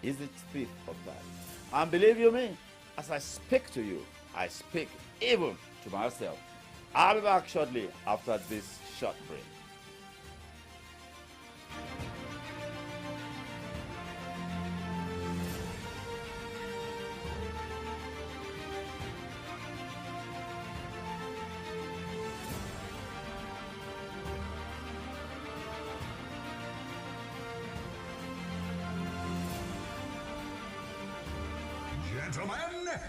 is the thief of that. And believe you me, as I speak to you, I speak even to myself. I'll be back shortly after this short break. Gentlemen,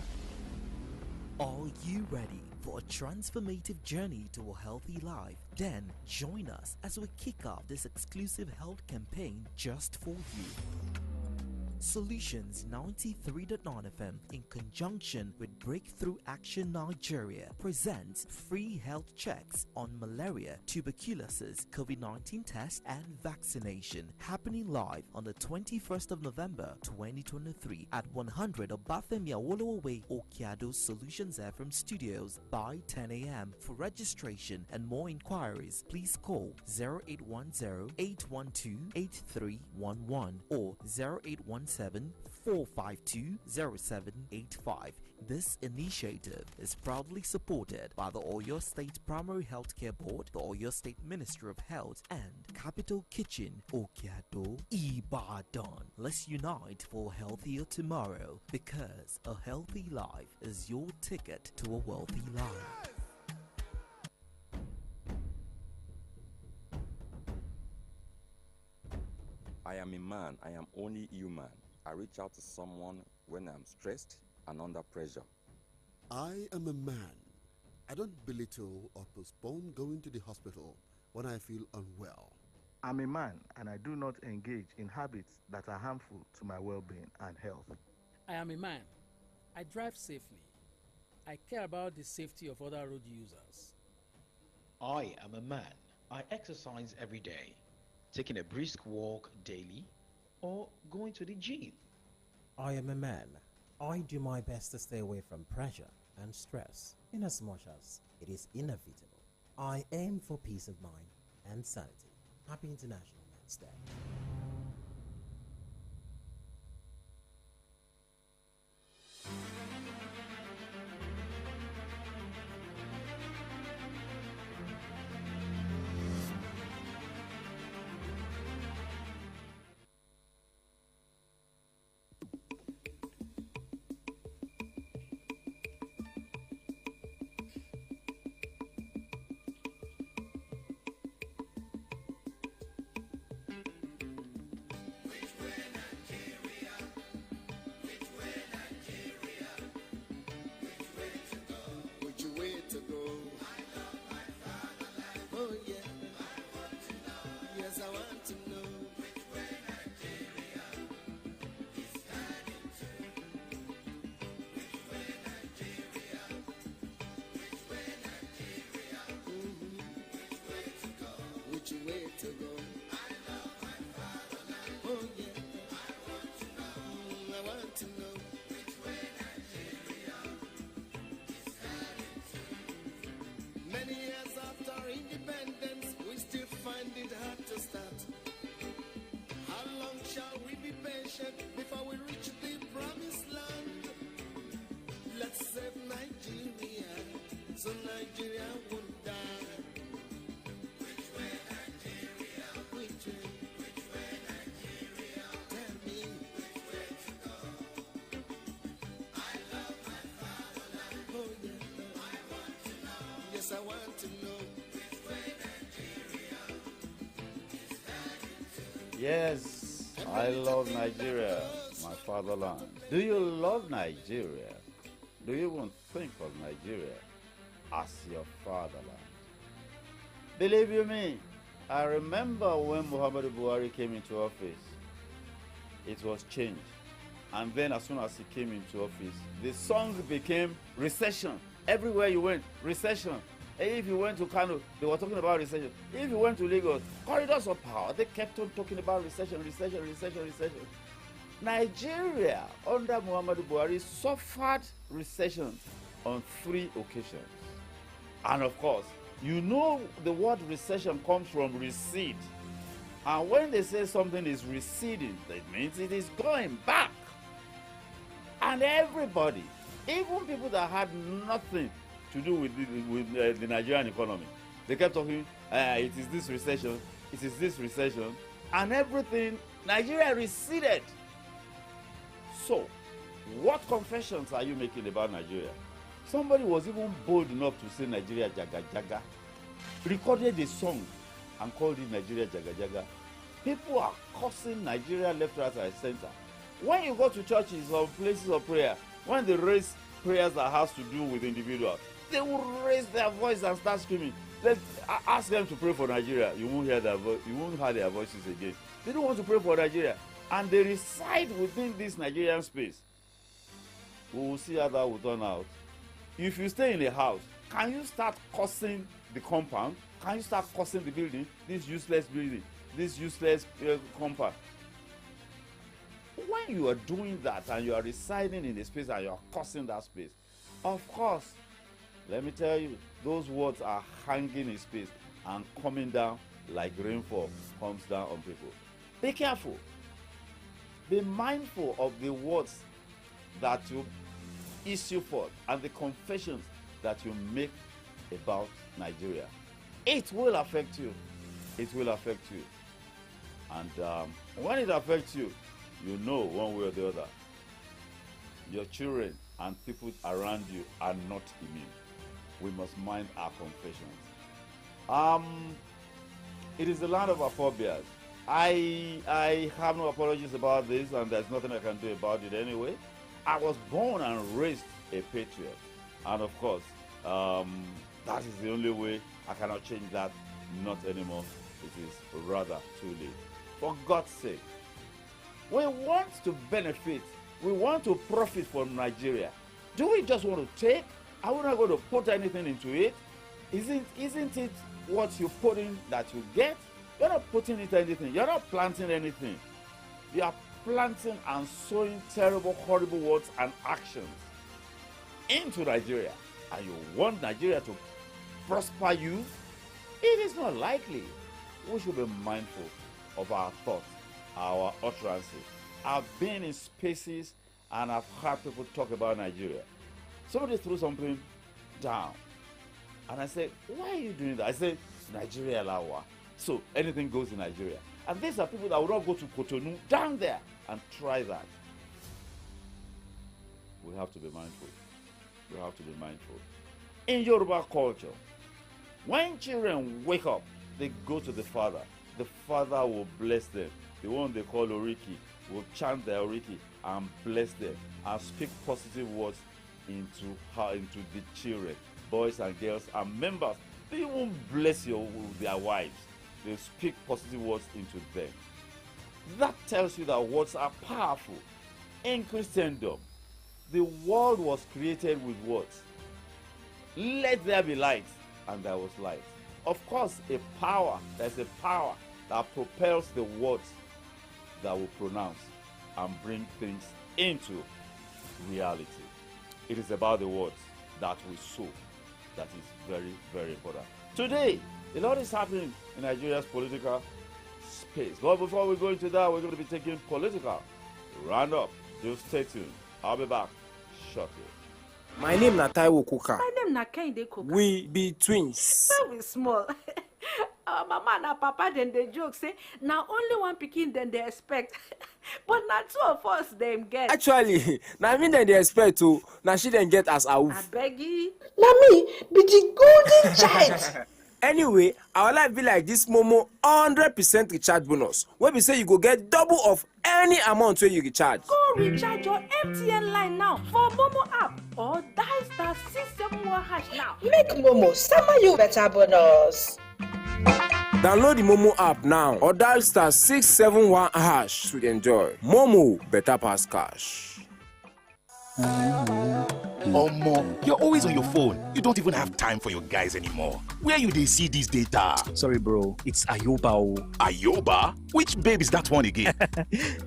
are you ready for a transformative journey to a healthy life? Then join us as we kick off this exclusive health campaign just for you. Solutions 93.9 FM, in conjunction with Breakthrough Action Nigeria, presents free health checks on malaria, tuberculosis, COVID-19 test and vaccination, happening live on the 21st of November 2023 at 100 Obafemi Awolowo Way, Okiado Solutions FM Studios by 10 a.m. For registration and more inquiries, please call 0810-812-8311 or 0817-452-0785. This initiative is proudly supported by the Oyo State Primary Healthcare Board, the Oyo State Ministry of Health, and Capital Kitchen, Okiado, Ibadan. Let's unite for a healthier tomorrow, because a healthy life is your ticket to a wealthy life. I am a man. I am only human. I reach out to someone when I'm stressed and under pressure. I am a man. I don't belittle or postpone going to the hospital when I feel unwell. I'm a man, and I do not engage in habits that are harmful to my well-being and health. I am a man. I drive safely. I care about the safety of other road users. I am a man. I exercise every day, taking a brisk walk daily, or going to the gym. I am a man. I do my best to stay away from pressure and stress, inasmuch as it is inevitable. I aim for peace of mind and sanity. Happy International Men's Day. So Nigeria won't die. Which way Nigeria? Which way Nigeria? Tell me which way to go. I love my fatherland. Oh yeah, I want to know. Yes, I want to know which way Nigeria is heading to. Yes, I love Nigeria, my fatherland. Do you love Nigeria? Do you even think of Nigeria as your fatherland? Believe you me, I remember when Muhammadu Buhari came into office, it was changed. And then as soon as he came into office, the song became recession. Everywhere you went, recession. If you went to Kano, they were talking about recession. If you went to Lagos, corridors of power, they kept on talking about recession. Nigeria, under Muhammadu Buhari, suffered recession on 3 occasions. And of course, you know the word recession comes from recede. And when they say something is receding, that means it is going back. And everybody, even people that had nothing to do with the Nigerian economy, they kept talking, it is this recession, it is this recession, and everything, Nigeria receded. So, what confessions are you making about Nigeria? Somebody was even bold enough to say Nigeria Jaga Jaga, recorded a song and called it Nigeria Jaga Jaga. People are cursing Nigeria left, right, and center. When you go to churches or places of prayer, when they raise prayers that has to do with individuals, they will raise their voice and start screaming. Let's ask them to pray for Nigeria. You won't hear their you won't hear their voices again. They don't want to pray for Nigeria, and they reside within this Nigerian space. We will see how that will turn out. If you stay in a house, can you start cursing the compound? Can you start cursing the building? This useless building, this useless compound. When you are doing that and you are residing in a space and you are cursing that space, of course, let me tell you, those words are hanging in space and coming down like rainfall comes down on people. Be careful. Be mindful of the words that you issue forth and the confessions that you make about Nigeria. It will affect you. It will affect you. And when it affects you, you know one way or the other, your children and people around you are not immune. We must mind our confessions. It is the land of our forebears. I have no apologies about this, and there's nothing I can do about it anyway. I was born and raised a patriot, and of course, that is the only way. I cannot change that, not anymore. It is rather too late. For God's sake, we want to benefit, we want to profit from Nigeria. Do we just want to take? Are we not going to put anything into it? Isn't it what you put in that you get? You're not putting into anything. You're not planting anything. You are planting and sowing terrible, horrible words and actions into Nigeria. And you want Nigeria to prosper you? It is not likely. We should be mindful of our thoughts, our utterances. I've been in spaces and I've heard people talk about Nigeria. Somebody threw something down. And I said, why are you doing that? I said, Nigeria Lawa. So anything goes in Nigeria. And these are people that will not go to Cotonou down there and try that. We have to be mindful. We have to be mindful. In Yoruba culture, when children wake up, they go to the father. The father will bless them. The one they call Oriki will chant their Oriki and bless them and speak positive words into the children, boys and girls and members. They won't bless their wives. They speak positive words into them. That tells you that words are powerful. In Christendom, the world was created with words. Let there be light, and there was light. Of course, there's a power that propels the words that will pronounce and bring things into reality. It is about the words that we sow that is very, very important. Today, a lot is happening in Nigeria's political space. But before we go into that, we're going to be taking political roundup. Just stay tuned. I'll be back shortly. My name na Taiwo Kuka. My name na Kende Kuka. We be twins. We small. Our mama and papa then they joke say now only one pikin then they expect, but not two of us them get. Actually, na me then they expect to. Na she then get as a wolf. I beg you. Na me be the golden child. Anyway, our life be like this Momo 100% recharge bonus. Where we say you go get double of any amount where you recharge. Go recharge your MTN line now for Momo app or dial *671# now. Make Momo summer you better bonus. Download the Momo app now or dial *671# to enjoy. Momo better pass cash. Omo, you're always on your phone. You don't even have time for your guys anymore. Where you they see this data? Sorry, bro. It's Ayoba. Ayoba? Which babe is that one again?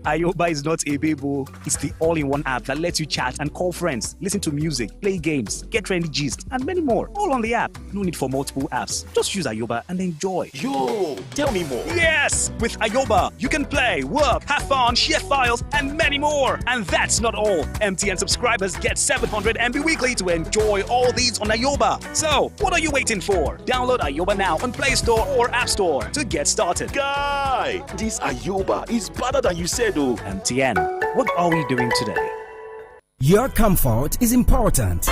Ayoba is not a babe. It's the all-in-one app that lets you chat and call friends, listen to music, play games, get trendy gist, and many more. All on the app. No need for multiple apps. Just use Ayoba and enjoy. Yo, tell me more. Yes! With Ayoba, you can play, work, have fun, share files, and many more. And that's not all. MTN subscribers get 700 MB weekly to enjoy all these on Ayoba. So, what are you waiting for? Download Ayoba now on Play Store or App Store to get started. Guy, this Ayoba is better than you said, oh. MTN, what are we doing today? Your comfort is important.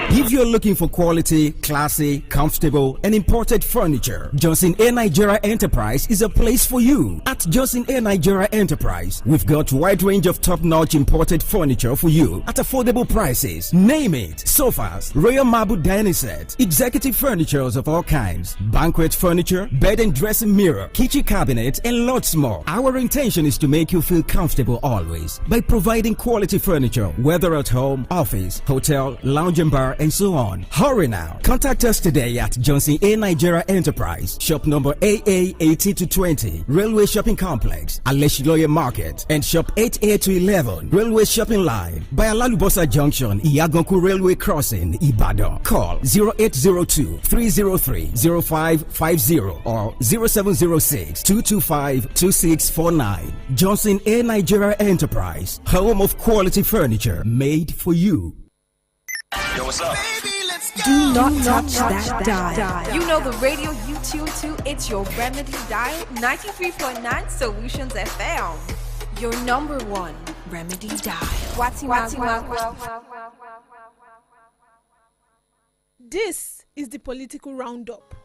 If you're looking for quality, classy, comfortable, and imported furniture, Johnson A. Nigeria Enterprise is a place for you. At Johnson A. Nigeria Enterprise, we've got a wide range of top-notch imported furniture for you at affordable prices. Name it: sofas, royal marble dining set, executive furnitures of all kinds, banquet furniture, bed and dressing mirror, kitchen cabinet, and lots more. Our intention is to make you feel comfortable always by providing quality furniture, whether at home, office, hotel, lounge and bar, and so on. Hurry now. Contact us today at Johnson A. Nigeria Enterprise, shop number AA 80-20, Railway Shopping Complex, Aleshiloye Market, and shop 8A-11, Railway Shopping Line, by Alalubosa Junction, Iyaganku Railway Crossing, Ibadan. Call 0802-303-0550 or 0706-225-2649. Johnson A. Nigeria Enterprise, home of quality furniture made for you. Yo, what's up? Do not touch that dial. You know the radio you tune to, it's your Remedy dial, 93.9 Solutions FM. Your number one Remedy dial. This is the political roundup.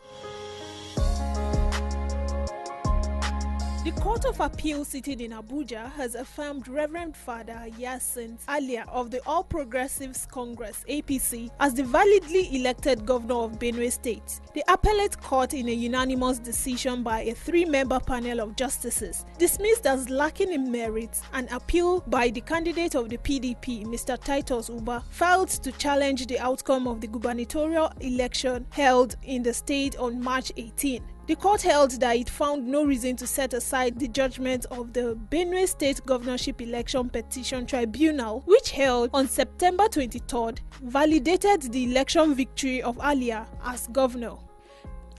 The Court of Appeal sitting in Abuja has affirmed Reverend Father Yasin Alia of the All Progressives Congress (APC) as the validly elected governor of Benue State. The appellate court, in a unanimous decision by a 3-member panel of justices, dismissed as lacking in merit an appeal by the candidate of the PDP, Mr. Titus Uba, filed to challenge the outcome of the gubernatorial election held in the state on March 18. The court held that it found no reason to set aside the judgment of the Benue State Governorship Election Petition Tribunal, which held on September 23rd, validated the election victory of Alia as governor.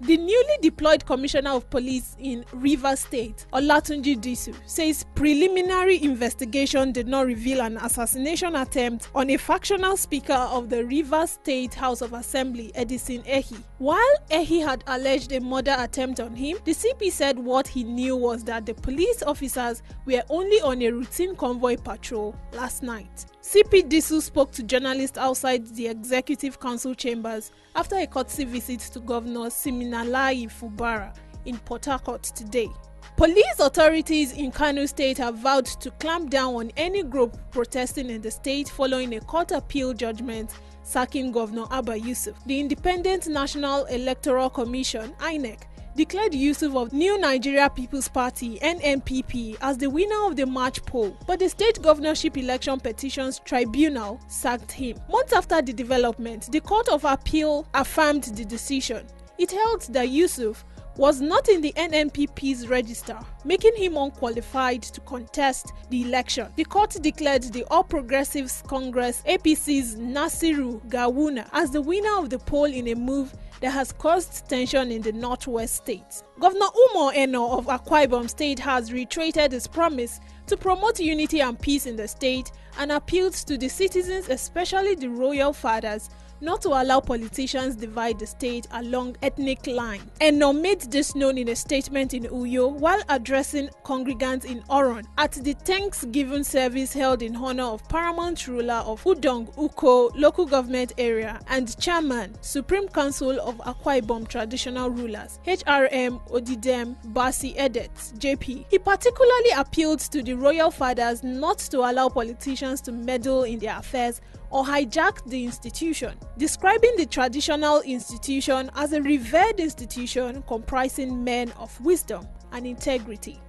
The newly deployed Commissioner of Police in Rivers State, Olatunji Disu, says preliminary investigation did not reveal an assassination attempt on a factional speaker of the Rivers State House of Assembly, Edison Ehi. While Ehi had alleged a murder attempt on him, the CP said what he knew was that the police officers were only on a routine convoy patrol last night. CP Disu spoke to journalists outside the Executive Council chambers after a courtesy visit to Governor Siminalayi Fubara in Port Harcourt today. Police authorities in Kano State have vowed to clamp down on any group protesting in the state following a court appeal judgment sacking Governor Abba Yusuf. The Independent National Electoral Commission (INEC) declared Yusuf of New Nigeria People's Party (NNPP) as the winner of the March poll, but the State Governorship Election Petitions Tribunal sacked him. Months after the development, the Court of Appeal affirmed the decision. It held that Yusuf was not in the NNPP's register, making him unqualified to contest the election. The court declared the All Progressives Congress (APC's) Nasiru Gawuna as the winner of the poll in a move that has caused tension in the northwest states. Governor Umo Eno of Akwa Ibom State has reiterated his promise to promote unity and peace in the state and appealed to the citizens, especially the royal fathers, not to allow politicians divide the state along ethnic lines. Eno made this known in a statement in Uyo while addressing congregants in Oron at the Thanksgiving service held in honor of paramount ruler of Udong Uko local government area and chairman, Supreme Council of Akwa Ibom Traditional Rulers, HRM Odidem Basi Edet, JP. He particularly appealed to the royal fathers not to allow politicians to meddle in their affairs or hijack the institution, describing the traditional institution as a revered institution comprising men of wisdom and integrity.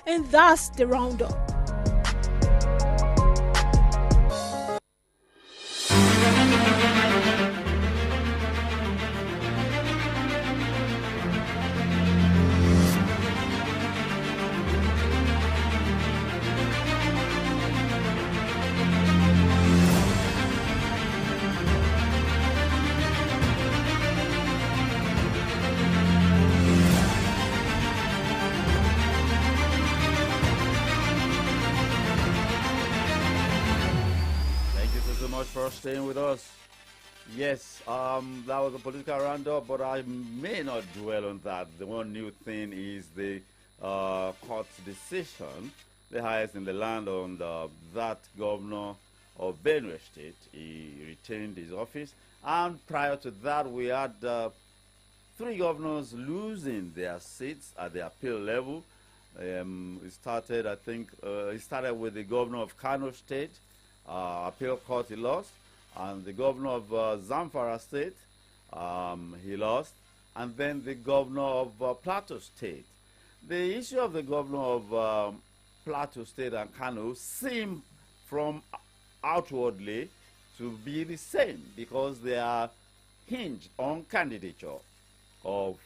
And that's the roundup. much for staying with us. Yes, that was a political roundup, but I may not dwell on that. The one new thing is the court's decision, the highest in the land, on that governor of Benue State. He retained his office, and prior to that, we had 3 governors losing their seats at the appeal level. It started, I think, it started with the governor of Kano State, appeal court he lost, and the governor of Zamfara State, he lost, and then the governor of Plateau State. The issue of the governor of Plateau State and Kano seem from outwardly to be the same because they are hinged on candidature of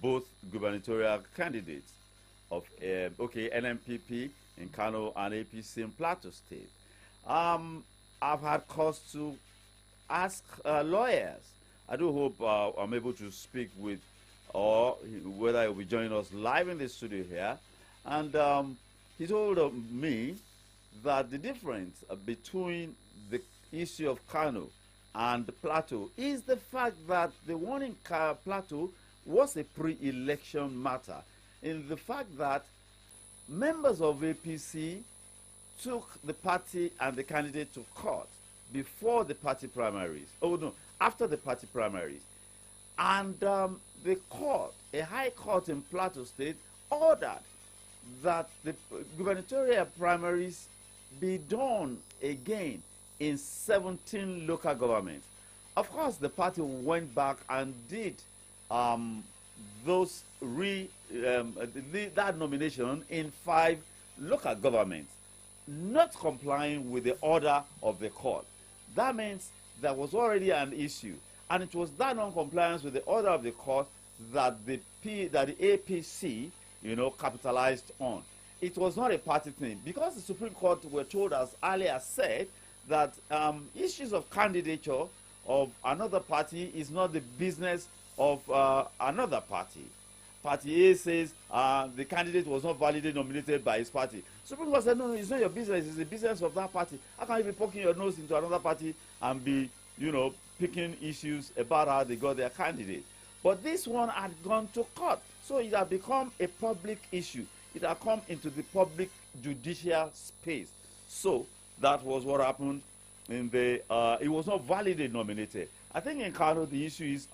both gubernatorial candidates of NMPP in Kano and APC in Plateau State. I've had cause to ask lawyers. I do hope I'm able to speak with, or whether he'll be joining us live in the studio here. And he told me that the difference between the issue of Kano and the Plateau is the fact that the one in Plateau was a pre-election matter, in the fact that members of APC took the party and the candidate to court before the party primaries. Oh no, after the party primaries. And the court, a high court in Plateau State, ordered that the gubernatorial primaries be done again in 17 local governments. Of course, the party went back and did that nomination in 5 local governments, not complying with the order of the court. That means there was already an issue, and it was that non-compliance with the order of the court that the APC, capitalized on. It was not a party thing, because the Supreme Court were told, as earlier said, that issues of candidature of another party is not the business of another party. Party A says the candidate was not validly nominated by his party. Supreme Court said, no, it's not your business, it's the business of that party. How can you be poking your nose into another party and be, picking issues about how they got their candidate? But this one had gone to court, so it had become a public issue. It had come into the public judicial space. So that was what happened in the, it was not validly nominated. I think in Kano the issue is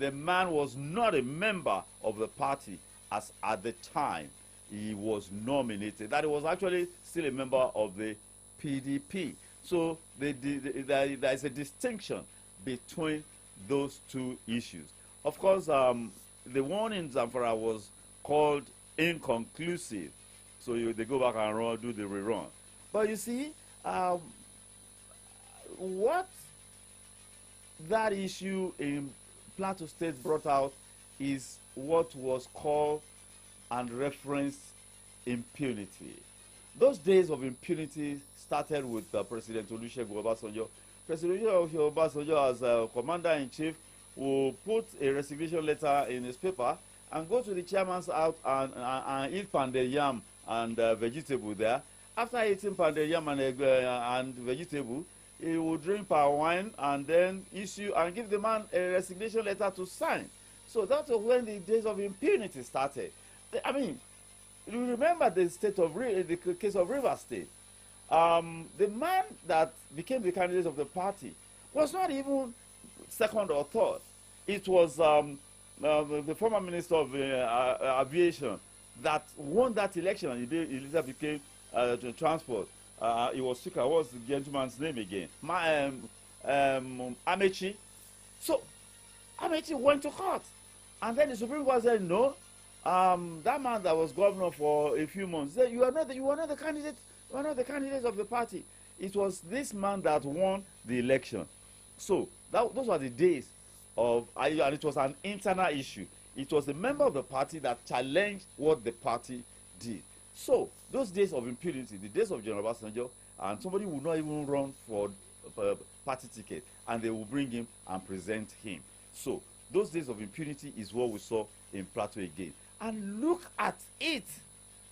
the man was not a member of the party as at the time he was nominated, that he was actually still a member of the PDP. So there is a distinction between those 2 issues. Of course, the one in Zamfara was called inconclusive, so they go back and do the rerun. But you see, what that issue in Plateau State brought out is what was called and referenced impunity. Those days of impunity started with President Olusegun Obasanjo. President Olusegun Obasanjo, as Commander-in-Chief, will put a resignation letter in his paper and go to the chairman's house and eat pounded yam and vegetable there. After eating pounded yam and vegetable, he will drink palm wine and then issue and give the man a resignation letter to sign. So that was when the days of impunity started. I mean, you remember the case of River State. The man that became the candidate of the party was not even second or third. It was the former minister of aviation that won that election, and he later became transport. He was speaker. What was the gentleman's name again? Amechi. So Amechi went to court, and then the Supreme Court said no. That man that was governor for a few months said, you are not the candidate. You are not the candidate of the party. It was this man that won the election. So those were the days of, and it was an internal issue. It was a member of the party that challenged what the party did. So those days of impunity, the days of General Obasanjo, and somebody will not even run for party ticket, and they will bring him and present him. So those days of impunity is what we saw in Plateau again. And look at it,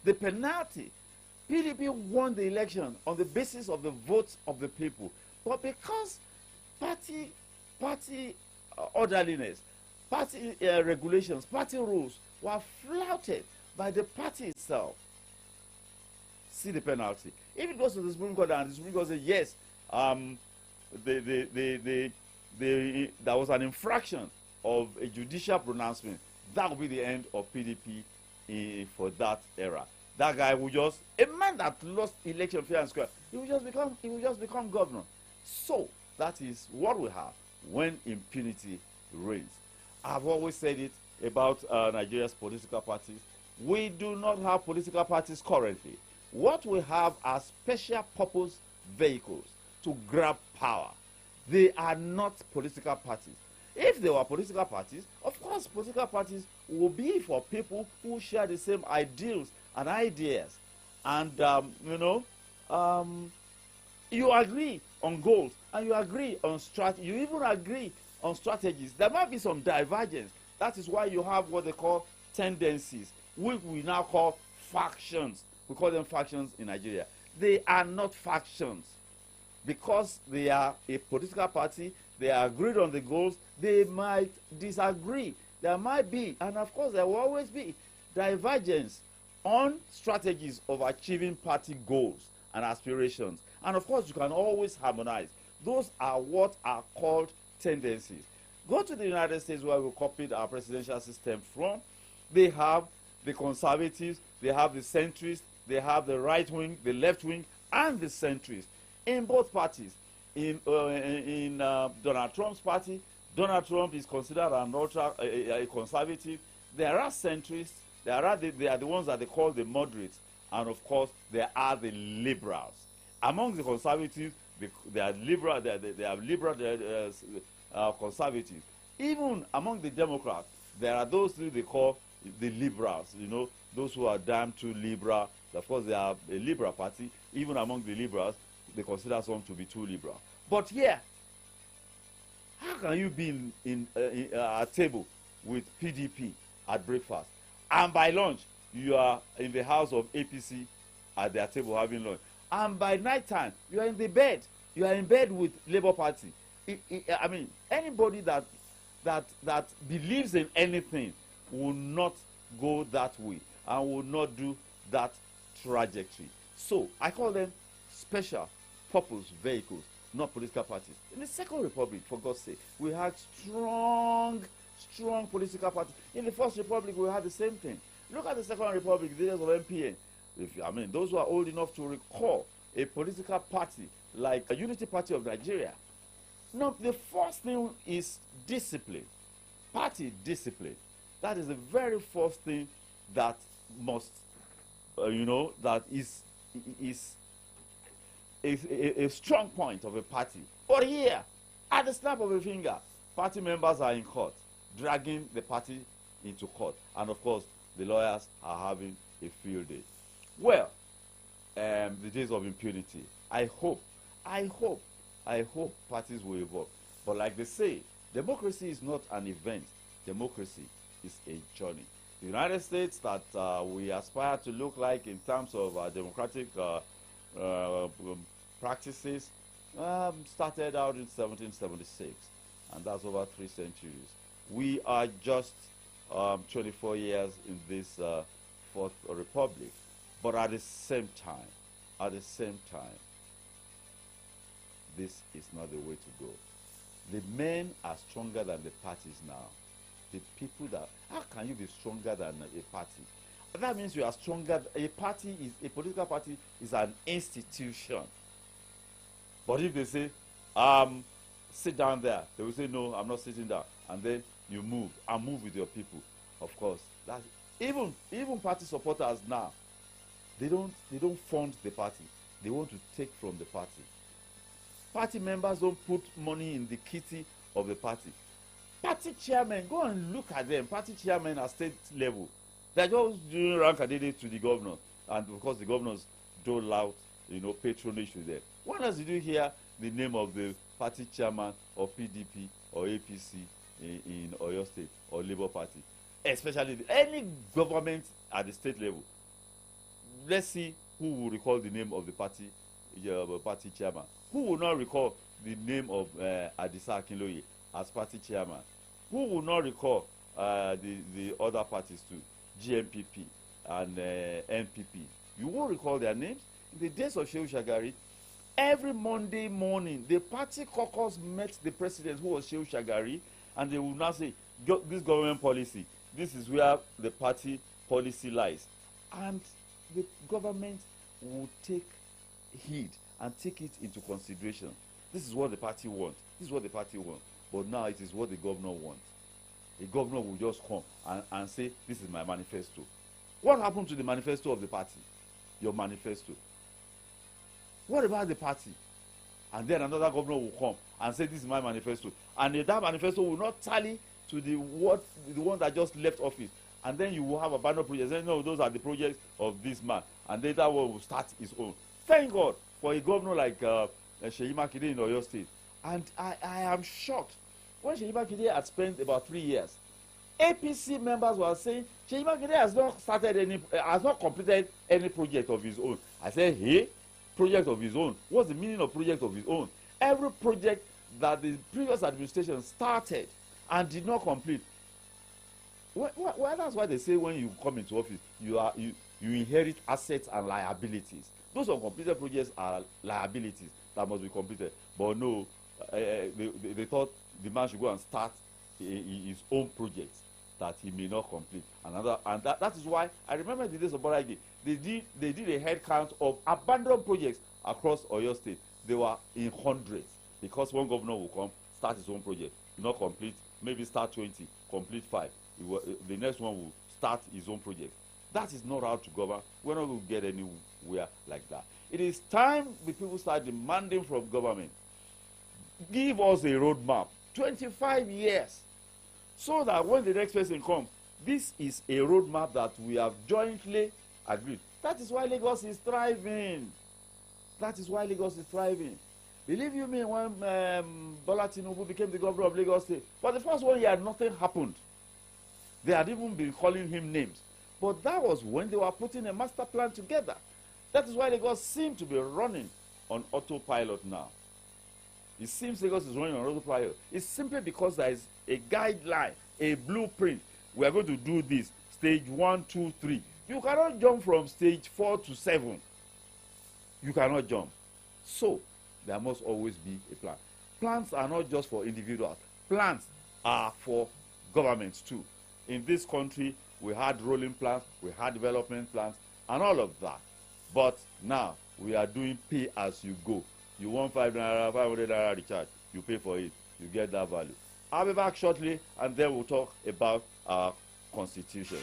the penalty PDP won the election on the basis of the votes of the people. But because party orderliness, party regulations, party rules were flouted by the party itself, see the penalty. If it goes to the Supreme Court and the Supreme Court says yes, there was an infraction of a judicial pronouncement, that will be the end of PDP for that era. That guy will just, a man that lost election fair and square, he will just become governor. So that is what we have when impunity reigns. I've always said it about Nigeria's political parties. We do not have political parties currently. What we have are special purpose vehicles to grab power. They are not political parties. If they were political parties, of course political parties will be for people who share the same ideals and ideas. And, you agree on goals and you agree on strategy. You even agree on strategies. There might be some divergence. That is why you have what they call tendencies, which we now call factions. We call them factions in Nigeria. They are not factions. Because they are a political party, they are agreed on the goals, they might disagree. There might be, and of course there will always be, divergence on strategies of achieving party goals and aspirations. And of course you can always harmonize. Those are what are called tendencies. Go to the United States, where we copied our presidential system from. They have the conservatives, they have the centrists, they have the right wing, the left wing, and the centrists. In both parties, in Donald Trump's party, Donald Trump is considered an a conservative. There are centrists. They are the ones that they call the moderates, and of course there are the liberals. Among the conservatives, they are liberal. They are liberal conservatives. Even among the Democrats, there are those who they call the liberals. You know, those who are damn too liberal. Of course, they are a liberal party. Even among the liberals, they consider some to be too liberal. But here, how can you be in a table with PDP at breakfast, and by lunch you are in the house of APC at their table having lunch, and by night time you are in the bed, you are in bed with Labour Party? I mean, anybody that believes in anything will not go that way and will not do that trajectory. So I call them special purpose vehicles, not political parties. In the Second Republic, for God's sake, we had strong political parties. In the First Republic, we had the same thing. Look at the Second Republic, the days of MPN. Those who are old enough to recall a political party like a Unity Party of Nigeria. No, the first thing is discipline, party discipline. That is the very first thing that must, that is a strong point of a party. But here, at the snap of a finger, party members are in court, dragging the party into court. And of course, the lawyers are having a field day. Well, the days of impunity. I hope parties will evolve. But like they say, democracy is not an event. Democracy is a journey. The United States that we aspire to look like in terms of democratic practices started out in 1776, and that's over 3 centuries. We are just 24 years in this Fourth Republic, but at the same time, this is not the way to go. The men are stronger than the parties now. The people how can you be stronger than a party? That means you are stronger. A political party is an institution. But if they say, sit down there, they will say, no, I'm not sitting down. And then you move with your people. Of course, that's even party supporters now, they don't fund the party. They want to take from the party. Party members don't put money in the kitty of the party. Party chairmen, go and look at them. Party chairmen at state level, they're just doing rank and daily to the governor, and of course the governors dole out, patronage to them. When else did you hear the name of the party chairman of PDP or APC in Oyo State or Labour Party? Especially any government at the state level. Let's see who will recall the name of the party chairman? Who will not recall the name of Adisa Akinloye as party chairman? Who will not recall the other parties too, GMPP and NPP? You won't recall their names. In the days of Shehu Shagari, every Monday morning, the party caucus met the president, who was Shehu Shagari, and they will now say, this government policy, this is where the party policy lies. And the government will take heed and take it into consideration. This is what the party wants. This is what the party wants. But now it is what the governor wants. The governor will just come and say, this is my manifesto. What happened to the manifesto of the party? Your manifesto. What about the party? And then another governor will come and say, this is my manifesto. And that manifesto will not tally to the one that just left office. And then you will have abandoned projects. Then, no, those are the projects of this man. And then that one will start his own. Thank God for a governor like Seyi Makinde in Oyo State. And I am shocked. When Seyi Makinde had spent about 3 years, APC members were saying, Seyi Makinde has not completed any project of his own. I said, hey, project of his own. What's the meaning of project of his own? Every project that the previous administration started and did not complete. Well, that's why they say when you come into office, you inherit assets and liabilities. Those uncompleted projects are liabilities that must be completed. But no, they thought the man should go and start his own projects that he may not complete. And that is why I remember the days of Borage. They did a head count of abandoned projects across Oyo State. They were in hundreds, because one governor will come, start his own project, not complete, maybe start 20, complete 5. The next one will start his own project. That is not how to govern. We're not going to get anywhere like that. It is time the people start demanding from government, give us a roadmap, 25 years, so that when the next person comes, this is a roadmap that we have jointly agreed. That is why Lagos is thriving. That is why Lagos is thriving. Believe you me, when Bola Tinubu became the governor of Lagos State, for the first 1 year, nothing happened. They had even been calling him names. But that was when they were putting a master plan together. That is why Lagos seems to be running on autopilot now. It seems Lagos is running on autopilot. It's simply because there is a guideline, a blueprint. We are going to do this, stage 1, 2, 3. You cannot jump from stage 4 to 7. You cannot jump. So, there must always be a plan. Plans are not just for individuals. Plans are for governments too. In this country, we had rolling plans, we had development plans, and all of that. But now, we are doing pay as you go. You want 500 naira recharge, you pay for it, you get that value. I'll be back shortly, and then we'll talk about our constitution.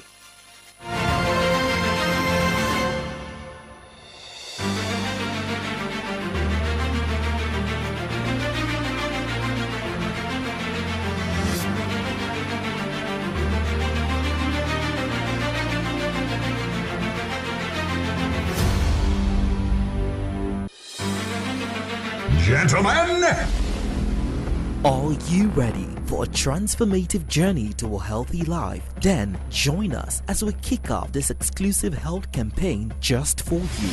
Gentlemen, are you ready for a transformative journey to a healthy life? Then join us as we kick off this exclusive health campaign just for you.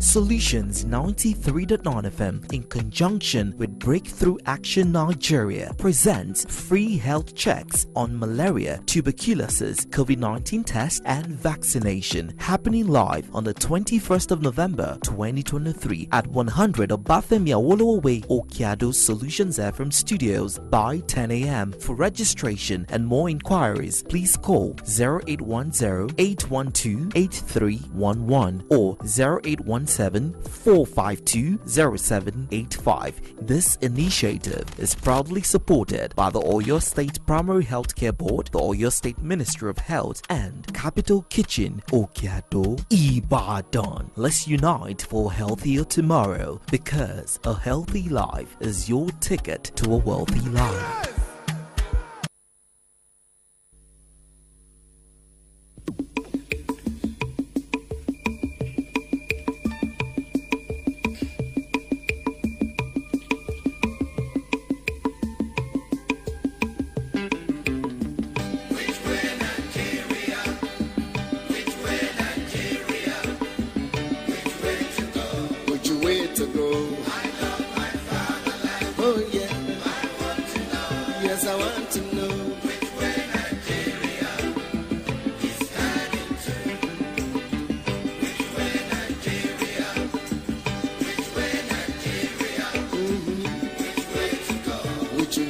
Solutions 93.9 FM, in conjunction with Breakthrough Action Nigeria, presents free health checks on malaria, tuberculosis, COVID-19 test and vaccination, happening live on the 21st of November 2023 at 100 Obafemi Awolowo Way, Okeado Solutions FM Studios by 10 a.m. For registration and more inquiries, please call 0810-812-8311 or 0817-452-0785. This initiative is proudly supported by the Oyo State Primary Healthcare Board, the Oyo State Ministry of Health, and Capital Kitchen, Okeado, Ibadan. Let's unite for a healthier tomorrow, because a healthy life is your ticket to a wealthy life.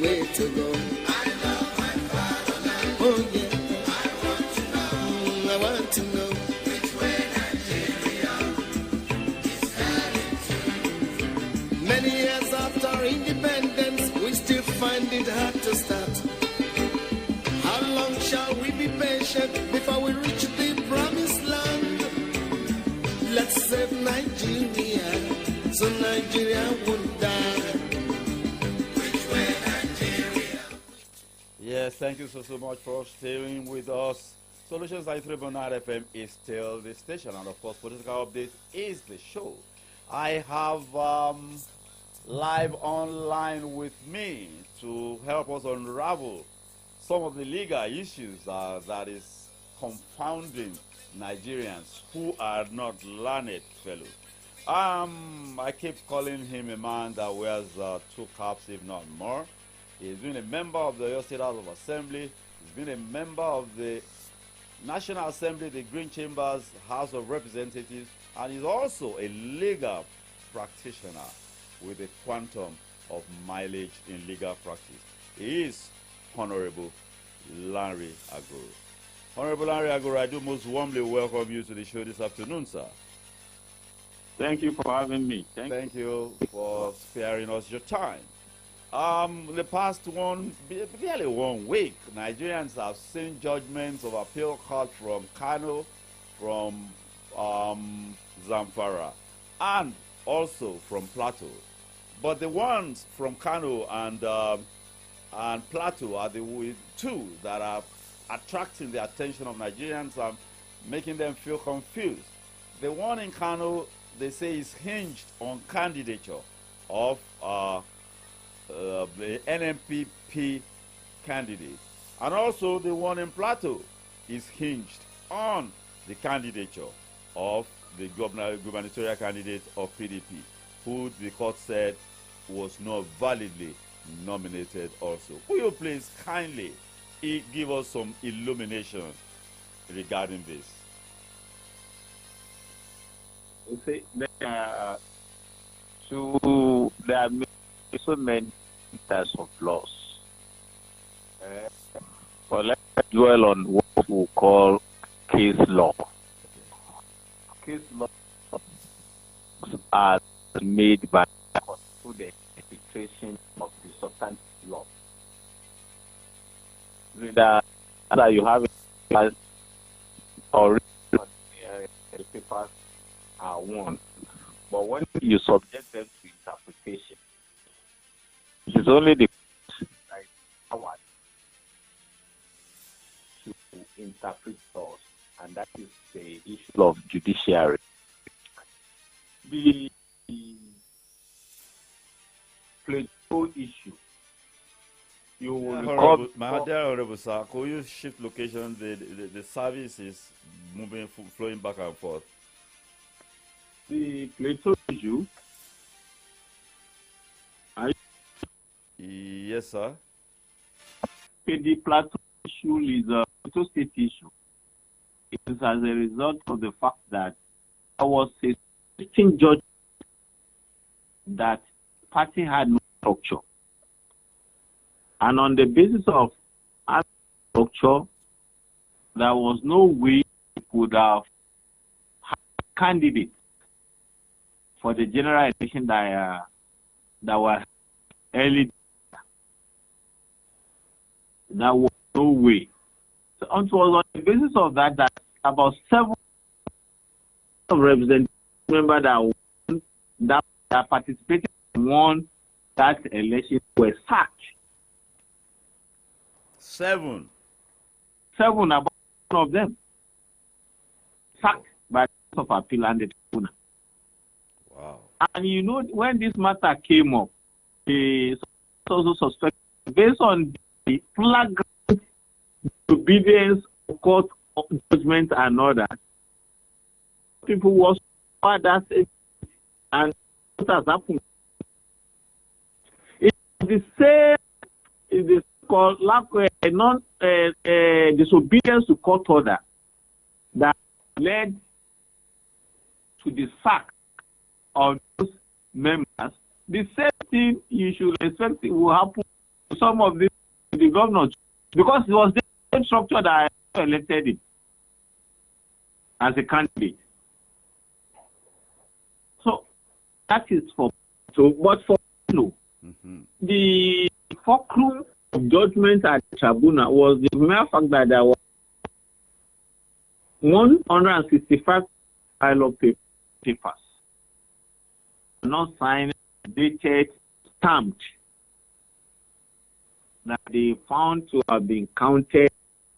way to go. I love my fatherland. Oh yeah. I want to know which way Nigeria is heading to. Many years after independence, we still find it hard to start. How long shall we be patient before we reach the promised land? Let's save Nigeria, so Nigeria won't die. Which way Nigeria? Yes, thank you so much for staying with us. Solutions 93.9 FM is still the station, and of course, Political Update is the show. I have live online with me to help us unravel some of the legal issues that is confounding Nigerians who are not learned fellows. I keep calling him a man that wears 2 caps, if not more. He's been a member of the Oyo State House of Assembly. He's been a member of the National Assembly, the Green Chambers, House of Representatives, and he's also a legal practitioner with a quantum of mileage in legal practice. He is Honorable Larry Agoro. Honorable Larry Agoro, I do most warmly welcome you to the show this afternoon, sir. Thank you for having me. Thank you for sparing us your time. The past barely 1 week, Nigerians have seen judgments of appeal court from Kano, from Zamfara, and also from Plateau. But the ones from Kano and Plateau are the two that are attracting the attention of Nigerians and making them feel confused. The one in Kano, they say, is hinged on candidature of the NMPP candidate. And also the one in Plateau is hinged on the candidature of the gubernatorial candidate of PDP, who the court said was not validly nominated also. Will you please kindly give us some illumination regarding this? You see, there are so many types of laws. But let's dwell on what we call case law. Case law are made by through the interpretation of the substantive law. That you have it or the papers are one, but when you subject them to interpretation, it is only the power to interpret laws, and that is the issue of judiciary. The Plateau issue. You will recall, my dear Honorable Sir, could you shift location? The service is moving, flowing back and forth. The Plateau issue. Yes, sir. The Plateau issue is a Plateau state issue. It is as a result of the fact that there was a sitting judge that party had no structure. And on the basis of structure, there was no way we could have had a candidate for the general election that was early. There was no way. So it was on the basis of that that about 7 representative members that participated in that election were sacked. 7. 7, about one of them sacked by the Court of Appeal and the tribunal. Wow. And you know, when this matter came up, they also suspected, based on the flagrant disobedience of court judgment and order, people was that, and what has happened? It's the same. It is called disobedience to court order that led to the sack of those members. The same thing you should expect will happen some of the governors, because it was the same structure that I elected him as a candidate. So that is for but for the fulcrum of judgment at the tribunal was the mere fact that there was 165 pile of papers not signed, dated, stamped, that they found to have been counted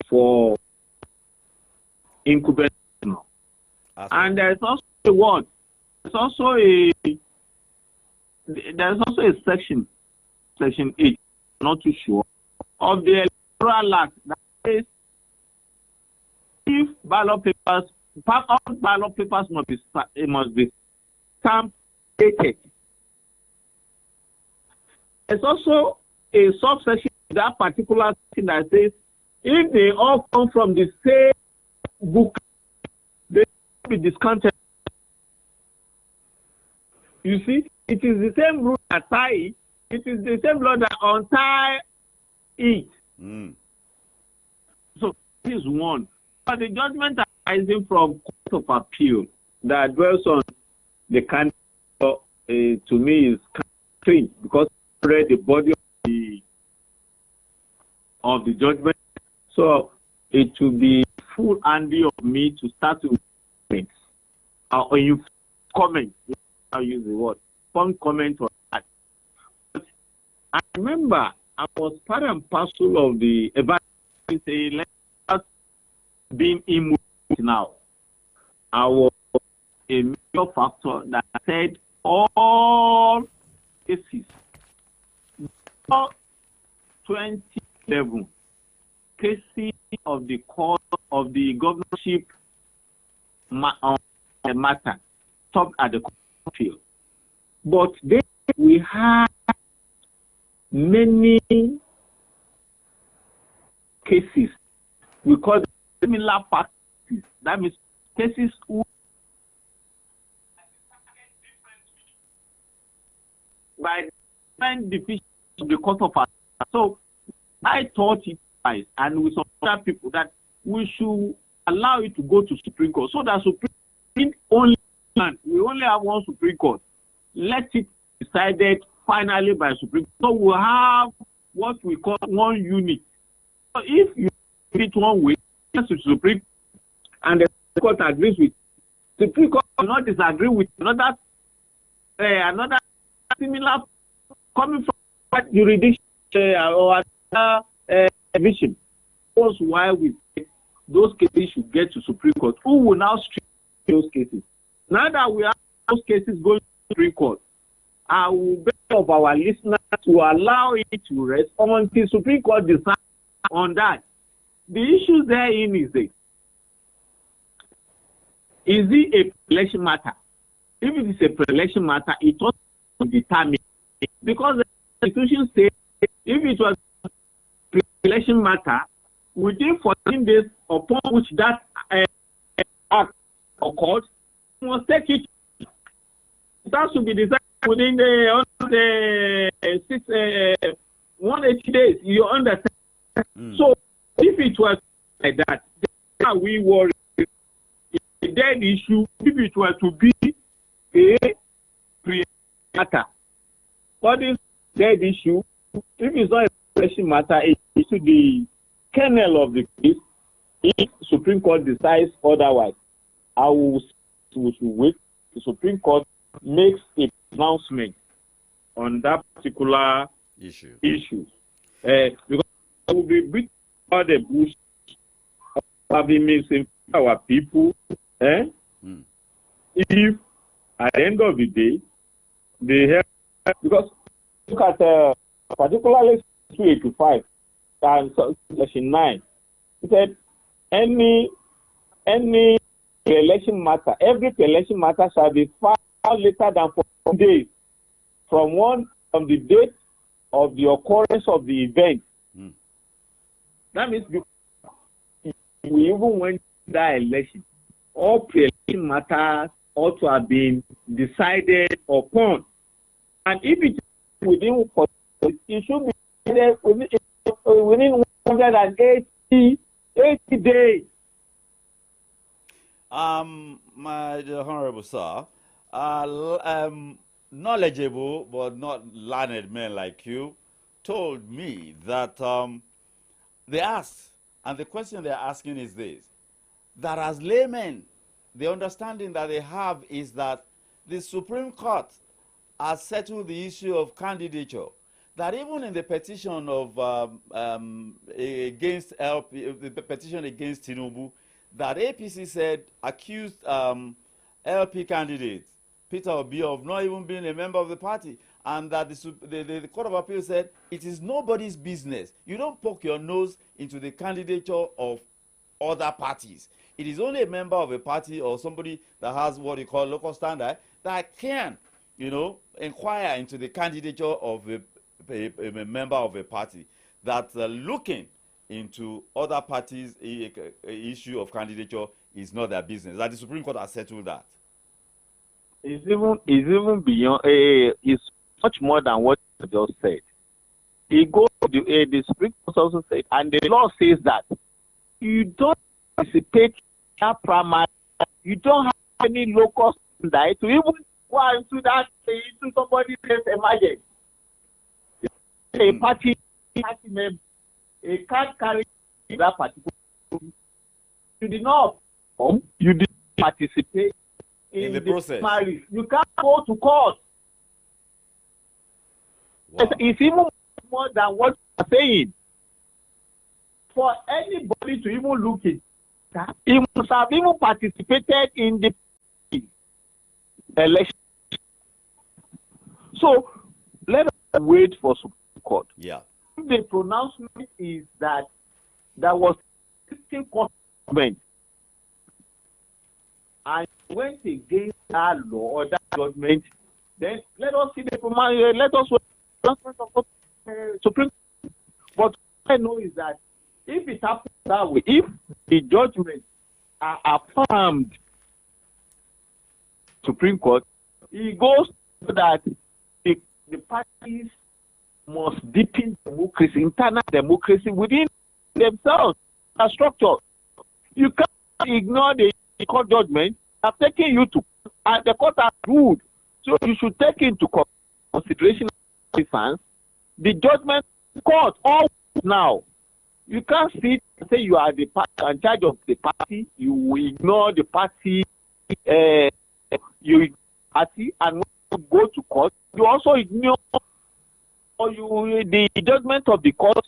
for incubation. And there's also a word. There's also a section 8, not too sure, of the Electoral Act that says if ballot papers, all ballot papers must be stamped, dated. There's also a subsection of that particular thing that says if they all come from the same book, they will be discounted. You see, it is the same rule that tie it. It is the same law that untie it. So this is one. But the judgment arising from Court of Appeal that dwells on the candidate, to me, is strange because I read the body of the judgment. So it would be full handy of me to start to comment. Or you comment, I'll use the word, one comment on that. But I remember I was part and parcel of the evaluation saying, let us be immoved now. I was a major factor that said all cases, 2011 cases of the court of the governorship matter stopped at the court of appeal. But then we had many cases. We call them similar practices. That means cases who by different divisions of the court of appeal. So I thought it wise, and with some other people, that we should allow it to go to Supreme Court so that Supreme only we only have one Supreme Court. Let it be decided finally by Supreme Court. So we'll have what we call one unit. So if you do it one way, to Supreme Court, and the Court agrees with Supreme Court, will not disagree with another similar coming from jurisdiction or another division. That's why we say those cases should get to Supreme Court. Who will now stream those cases? Now that we have those cases going to Supreme Court, I will beg of our listeners to allow it to rest until Supreme Court decides on that. The issue therein is this. Is it a pre-election matter? If it is a pre-election matter, it ought to be determined. Because the Constitution says if it was a pre-election matter, within 14 days upon which that act occurred, you must take it. That should be decided within the 180 days. You understand? So if it was like that, then we worry. The dead issue, if it were to be a matter. But this dead issue, if it's not a question matter, it should be kernel of the case. If Supreme Court decides otherwise, we should wait. The Supreme Court makes a pronouncement on that particular issue. Because we will be beating out the bush, having missing our people. If at the end of the day, they have, because look at particularly 285 and section 9, it said any election matter, every election matter shall be filed later than 4 days from the date of the occurrence of the event. That means we even went to that election, all pre-election matters ought to have been decided upon. And if it is within, it should be within 180 days. My honorable sir, knowledgeable but not learned men like you told me that they asked, and the question they're asking is this, that as laymen, the understanding that they have is that the Supreme Court has settled the issue of candidature, that even in the petition of against LP, the petition against Tinubu, that APC said accused LP candidate Peter Obi of not even being a member of the party, and that the Court of Appeal said it is nobody's business. You don't poke your nose into the candidature of other parties. It is only a member of a party or somebody that has what you call local standard that can, you know, inquire into the candidature of a member of a party. That looking into other parties' issue of candidature is not their business. That the Supreme Court has settled that. It's even beyond. It's much more than what you just said. It goes to the Supreme Court also said, and the law says that you don't participate in that primary. You don't have any local standard to even go into that into somebody's emergency. A party member, a can't carry that particular. You did not come. You did not participate in the process. Marriage. You can't go to court. Wow. It's even more than what you're saying. For anybody to even look at that, he must have even participated in the election. So let us wait for Supreme Court. Yeah. The pronouncement is that there was existing government and went against that law or that judgment. Then let us see the let us wait for Supreme Court. But what I know is that if it happens that way, if the judgments are affirmed Supreme Court, it goes so that the parties must deepen democracy, internal democracy within themselves, a structure. You can't ignore the court judgment. Have taken you to, and the court has ruled. So you should take into consideration the judgment court all now. You can't sit and say you are the in charge of the party. You ignore the party. You party, and when you go to court, you also ignore the judgment of the court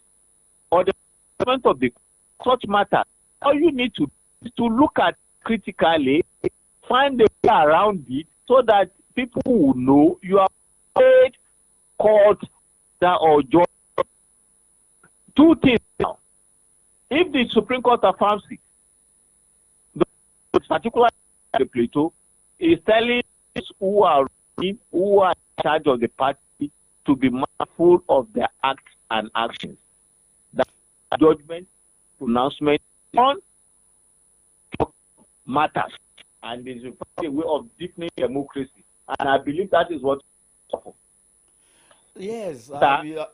or the judgment of the such matter. All you need to is to look at critically, find a way around it, so that people will know you are paid court that or judge. Two things now. If the Supreme Court affirms it, the particular the Plateau is telling us who are in charge of the party to be mindful of their acts and actions. That judgment, pronouncement on matters, and there is a way of deepening democracy. And I believe that is what. Yes,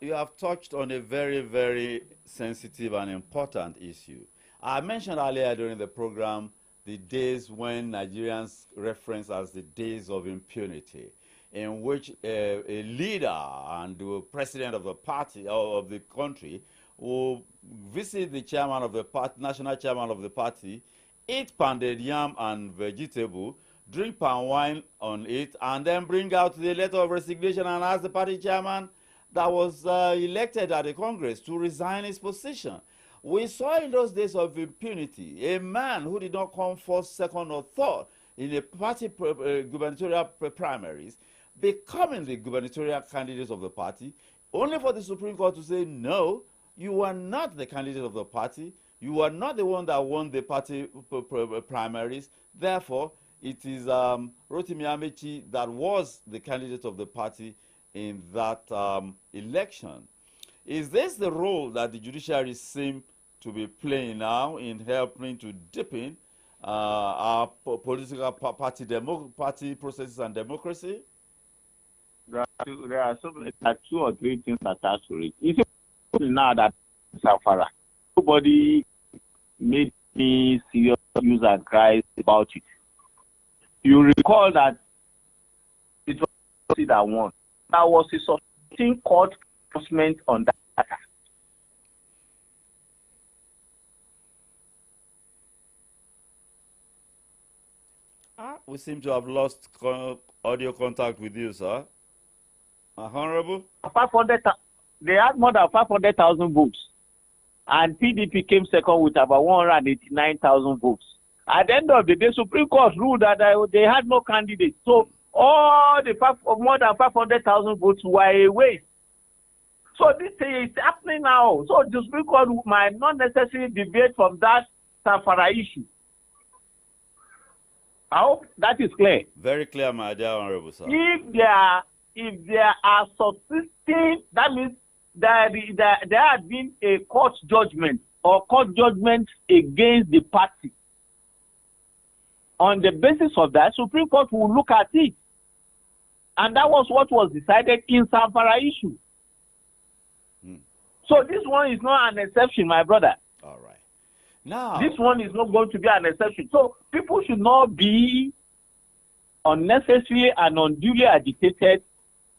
you have touched on a very, very sensitive and important issue. I mentioned earlier during the program the days when Nigerians reference as the days of impunity, in which a leader and the president of the party or of the country will visit the chairman of the party, national chairman of the party, eat pounded yam and vegetable, drink palm wine on it, and then bring out the letter of resignation and ask the party chairman that was elected at the Congress to resign his position. We saw in those days of impunity a man who did not come first, second, or third in the party gubernatorial primaries becoming the gubernatorial candidate of the party, only for the Supreme Court to say, no, you are not the candidate of the party, you are not the one that won the party primaries, therefore, it is Rotimi Amechi that was the candidate of the party in that election. Is this the role that the judiciary seems to be playing now in helping to deepen our political party processes and democracy? There are two or three things attached to it. now that Safara, nobody made me serious use and cry about it. You recall that it was that one. There was a Supreme Court pronouncement on that matter. We seem to have lost audio contact with you, sir. Honorable? They had more than 500,000 votes. And PDP came second with about 189,000 votes. At the end of the day, Supreme Court ruled that they had no candidate. So all the more than 500,000 votes were a waste. So this thing is happening now. So the Supreme Court might not necessarily deviate from that Safara issue. I hope that is clear. Very clear, my dear Honorable, sir. If there are subsisting, that means there had been a court judgment or court judgment against the party. On the basis of that, Supreme Court will look at it. And that was what was decided in Safara issue. So this one is not an exception, my brother. All right. Now, this one is not going to be an exception. So people should not be unnecessarily and unduly agitated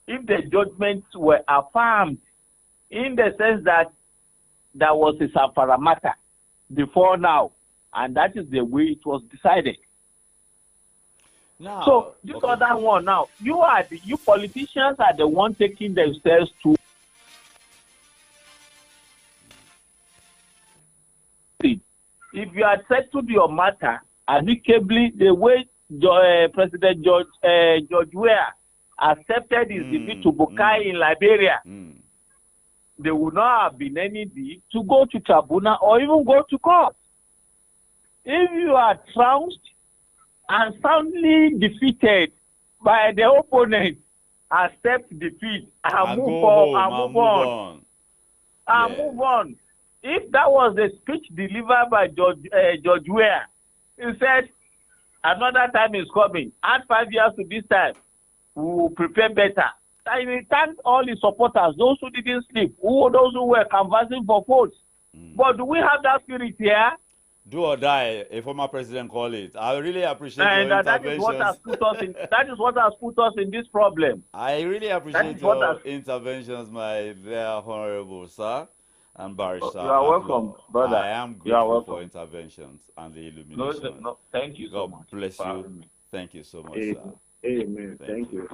if the judgments were affirmed, in the sense that there was a Safara matter before now, and that is the way it was decided. Now, so this other one now, you politicians are the one taking themselves to. If you had settled your matter amicably, the way President George Weah accepted his defeat to Bukai in Liberia, there would not have been any need to go to tribunal or even go to court. If you are trounced and soundly defeated by the opponent, accept defeat and move on. Move on. If that was the speech delivered by George Weah, he said, another time is coming. Add 5 years to this time. We will prepare better. And he thanked all his supporters, those who didn't sleep, those who were canvassing for votes. But do we have that spirit here? Do or die, a former president call it. I really appreciate your interventions. That is what has put us in this problem. I really appreciate your interventions, my dear Honorable Sir. And Barrister. You are welcome, brother. I am grateful for interventions and the illumination. No, thank you so much. God bless you. Thank you so much, Amen. sir. Amen. Thank you.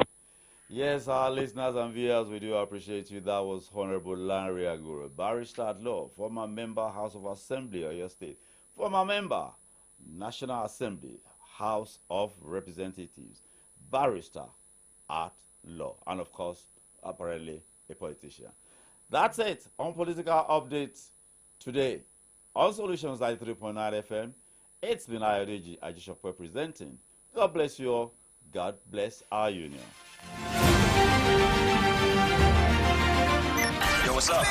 Yes, our listeners and viewers, we do appreciate you. That was Honorable Lanre Aguro, Barrister at Law, former member, House of Assembly of your state, former member, National Assembly, House of Representatives, Barrister at Law, and of course, apparently a politician. That's it on Political Updates today on Solutions 93.9 FM. It's been AYODEJI, AJISOPE presenting. God bless you all. God bless our union. Yo, what's up?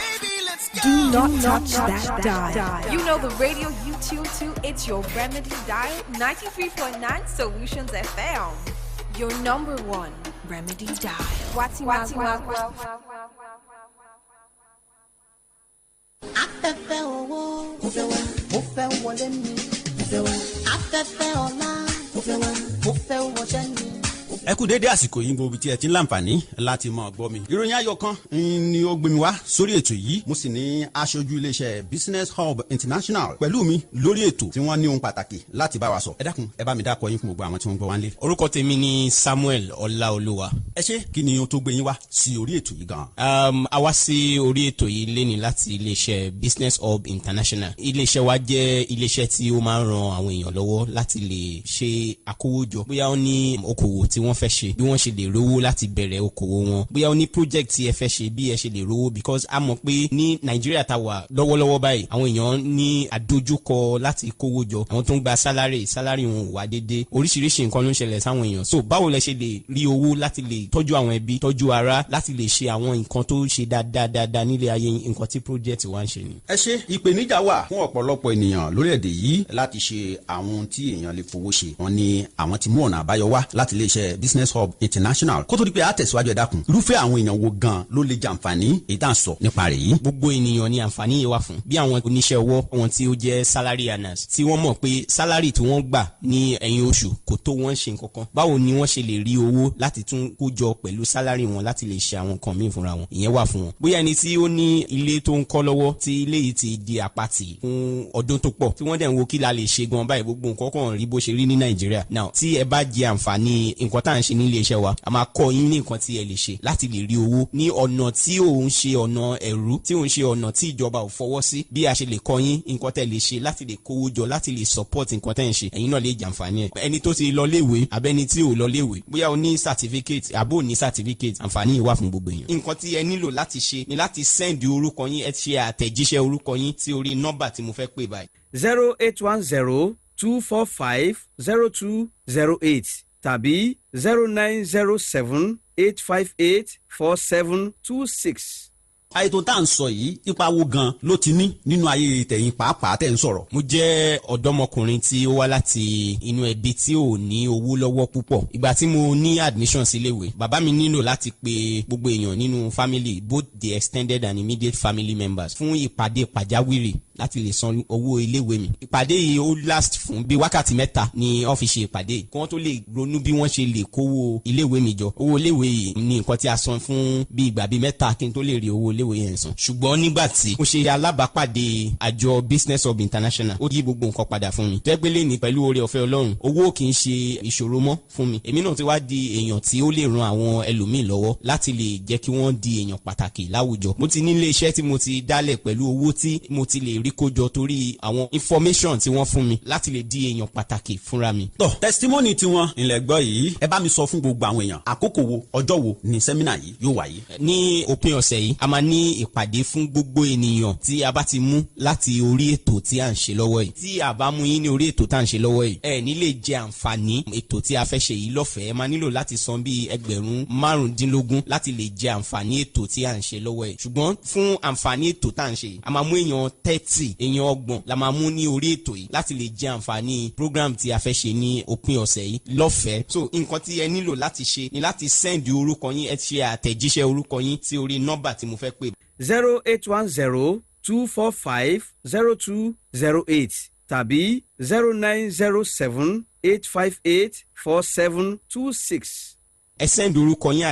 Do not touch that dial. You know the radio you tune to, it's your Remedy Dial 93.9 Solutions FM. Your number one Remedy Dial. What's afẹ́fẹ́ owó mo fẹ́ wá mo fẹ́ wọlé mi mo fẹ́ wá afẹ́fẹ́ ọlá mo fẹ́ wá mo fẹ́ wọṣẹ́ mi. ẹ kú dédé àsìkò yìí gbogbo tí ẹ ti ń láǹfààní láti mọ gbọ́ mi. ìròyìn ayọ̀ kan ni ó gbé mi wá sórí ètò yìí mo sì ní aṣojú iléeṣẹ́ Business Hub International pẹ̀lú mi lórí ètò tí wọ́n ní ohun pàtàkì láti bá wa sọ. ẹ dákun ẹ bá mi dákọ yín fún gbogbo àwọn tí wọ́n gbọ́ wá nílé. orúkọ tèmi ni Samuel Ọláolúwa. ẹ ṣé kí ni o tó gbé yín wá sí orí ètò yìí gan. a wá sí orí ètò yìí léni láti iléeṣẹ́ Business Hub International. iléeṣẹ́ wa jẹ́ iléeṣẹ́ tí ó máa ń ran àwọn èèyàn lọ́wọ́ láti lè ṣe àkówójọ bóyá ó ní okòwò tí wọ́n fẹ́ ṣe bí wọ́n ṣe lè rówó láti bẹ̀rẹ̀ okòwò wọn bóyá ó ní project tí ẹ fẹ́ ṣe bí ẹ ṣe lè rówó because a mọ̀ pé ní Nàìjíríà tá wà lọ́wọ́lọ́wọ́ báyìí àwọn èèyàn ní àdójúkọ láti kówó jọ àwọn tó ń gba sálárì wọn ò wá déédéé oríṣiríṣi nǹkan ló ń ṣẹlẹ̀ sáwọn èèyàn so báwo lẹ ṣe lè rí owó láti lè tọ́jú àwọn ẹbí tọ́jú ara láti lè ṣe àwọn nǹkan tó ṣe dáadáa nílé ayé nǹkan tí project wa ń ṣe ni. ẹ ṣe ìpèníjà wà fún ọ̀pọ̀lọpọ̀ ènìyàn lórílẹ̀‐èdè yìí láti ṣe àwọn tí èèyàn lè fowó ṣe wọn ni àwọn ti mú ọ̀nà àbáyọ wá láti iléeṣẹ́ iléeṣẹ́ Business Hub International kó tó di pé a tẹ̀síwájú ẹ dákun irúfẹ́ àwọn èèyàn wo gan ló lè jàǹfààní èyí tá à ń sọ nípa rẹ̀ yìí. gbogbo ènìyàn ni àǹfààní yìí wà fún bí àwọn oníṣẹ́ ọwọ́ wọn tí ó jẹ́ salary earners tí wọ́n mọ̀ pé salary tí wọ́n gbà ní ẹ̀yìn oṣù kò tó wọ́n ṣe nǹkan kan báwo ni wọ́n ṣe lè rí owó láti tún kó jọ pẹ̀lú salary wọn láti lè ṣe àwọn nǹkan míì fúnra wọn ìyẹn wà fún wọn. bóyá ẹni tí ó ní ilé tó ń kọ́ lọ́wọ́ tí ilé yìí ti di àpatì fún ọdún tó pọ̀ tí wọ́n dẹ̀ ń wo kí la lè ṣe gan báyìí gbogbo nǹkan kan rí bó ṣe rí ní Nàìjíríà. now tí ẹ bá jẹ àǹfààní nǹkan tá à ń ṣe ní ilé iṣẹ́ wa a máa kọ́ yín ní nǹkan tí ẹ lè ṣe láti lè rí owó ní ọ̀nà tí òun ṣe ọ̀nà ẹ̀rú tí òun ṣe ọ̀nà tí ìjọba ò fọwọ́ sí bí a ṣe lè kọ́ yín nǹkan tẹ́ lè ṣe láti lè kówó jọ láti lè support nǹkan tẹ́ ń ṣe ẹ̀yin náà lè jàǹfààní ẹ̀. ẹni tó ti lọ léèwé abẹ́ni tí ò lọ léèwé bóyá o ní certificate àbó ní certificate àǹfààní yìí wà fún gbogbo èèyàn. nǹkan tí ẹ nílò láti ṣe ni láti send orúkọ yín ẹ ṣe àtẹ̀jíṣẹ́ orúkọ yín sí orí nọ́mbà tí mo fẹ́ pè báyìí. 08102450208 tàbí 0907-858-4726. àìtó tá à ń sọ yìí ipa wo gan ló ti ní nínú ayé tẹ̀yìn pàápàá tẹ̀ ń sọ̀rọ̀. mo jẹ́ ọ̀dọ́mọkùnrin tí ó wá láti inú ẹbí tí ò ní owó lọ́wọ́ púpọ̀. ìgbà tí mo ní admission síléèwé bàbá mi nílò láti pe gbogbo èèyàn nínú family both the extended and immediate family members fún ìpàdé pàjáwìrì láti lè san owó iléèwé mi. ìpàdé yìí ó last fún bí wákàtí mẹ́ta ní wọ́n fi ṣe ìpàdé yìí kí wọ́n tó lè ronú bí wọ́n ṣe lè kówó iléèwé mi jọ. owó iléèwé yìí ní nǹkan tí a san fún bí ìgbà bíi mẹ́ta kí n tó lè rí owó iléèwé yẹn san. ṣùgbọ́n nígbà tí mo ṣe alábàápàdé àjọ Business Hub International ó yí gbogbo nǹkan padà fún mi. tẹ́gbẹ́lẹ́ ní pẹ̀lú oore ọ̀fẹ́ Ọlọ́run owó kì í ṣe ìṣòro mọ́ fún mi. èmi náà ti wá di èèyàn tí ó lè ran àwọn ẹlòmíì lọ́wọ́ láti lè jẹ́ kí wọ́n di èèyàn pàtàkì láwùjọ. mo ti ní ilé iṣẹ́ tí mo ti dálẹ̀ pẹ̀lú owó tí mo ti lè rí kójọ torí àwọn information tí wọ́n fún mi láti lè di èèyàn pàtàkì fúnra mi. tọ́ testimony tiwọn ilẹ̀ gbọ́ yìí ẹ bá mi sọ fún gbogbo àwọn èèyàn àkókò wo ọjọ́ wo ni sẹ́mínà yìí yóò wáyé. ní òpin ọ̀sẹ̀ yìí a máa ní ìpàdé fún gbogbo ènìyàn tí a bá ti mú láti orí ètò tí à ń ṣe lọ́wọ́ yìí. tí a bá mú yín ní orí ètò tá à ń ṣe lọ́wọ́ yìí ẹ ní lè jẹ àǹfààní ètò tí a fẹ́ ṣe yìí lọ́fẹ̀ẹ́ ẹ máa nílò láti san bí ẹgbẹ̀rún 15 láti lè jẹ àǹfààní ètò tí à ń ṣe lọ́wọ́ yìí. ṣùgbọ́n fún àǹfààní ètò tá à ń ṣe yìí a máa mú èèyàn 30 èèyàn 30 la máa mú ní orí ètò yìí láti lè jẹ àǹfààní program tí a fẹ́ ṣe ní òpin ọ̀sẹ̀ yìí lọ́fẹ̀ẹ́. so nǹkan tí ẹ nílò láti ṣe ni láti send orúkọ yín ẹ ṣe àtẹ̀jíṣẹ́ orúkọ yín sí orí nọ́mbà tí mo fẹ́ pè. 08102450208 tàbí 0907-858-4726. ẹ send orúkọ yín